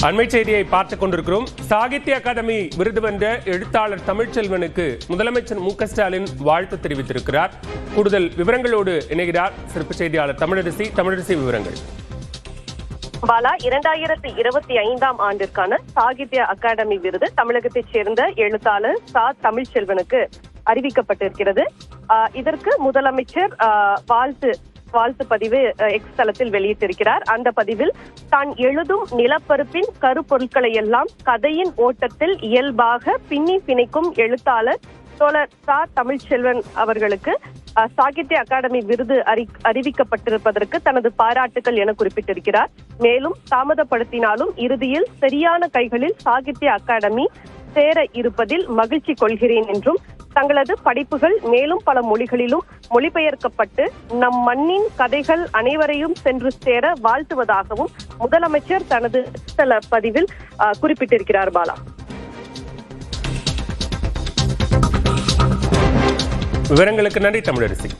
அண்மை செய்தியை பார்த்துக் கொண்டிருக்கிறோம். சாகித்ய அகாடமி விருது வென்ற எழுத்தாளர் தமிழ்ச்செல்வனுக்கு முதலமைச்சர் மு.க.ஸ்டாலின் வாழ்த்து தெரிவித்திருக்கிறார். கூடுதல் விவரங்களோடு இணைகிறார் சிறப்பு செய்தியாளர் தமிழரசி. தமிழரசி, விவரங்கள். பாலா, 2025ஆம் ஆண்டிற்கான சாகித்ய அகாடமி விருது தமிழகத்தைச் சேர்ந்த எழுத்தாளர் தமிழ்ச்செல்வனுக்கு அறிவிக்கப்பட்டிருக்கிறது. இதற்கு முதலமைச்சர் வாழ்த்து பதிவு எக்ஸ் தளத்தில் வெளியிட்டிருக்கிறார். அந்த பதிவில் தான் எழுதும் நிலப்பரப்பின் கருப்பொருட்களை எல்லாம் கதையின் ஓட்டத்தில் இயல்பாக பின்னி பிணைக்கும் எழுத்தாளர் தோழர் தமிழ்ச்செல்வன் அவர்களுக்கு சாகித்ய அகாடமி விருது அறிவிக்கப்பட்டிருப்பதற்கு தனது பாராட்டுகள் என குறிப்பிட்டிருக்கிறார். மேலும் தாமதப்படுத்தினாலும் இறுதியில் சரியான கைகளில் சாகித்ய அகாடமி சேர இருப்பதில் மகிழ்ச்சி கொள்கிறேன் என்றும், தங்களது படைப்புகள் மேலும் பல மொழிகளிலும் மொழிபெயர்க்கப்பட்டு நம் மண்ணின் கதைகள் அனைவரையும் சென்று சேர வாழ்த்துவதாகவும் முதலமைச்சர் தனது பதிவில் குறிப்பிட்டிருக்கிறார். பாலா, விவரங்களுக்கு நன்றி தமிழரசி.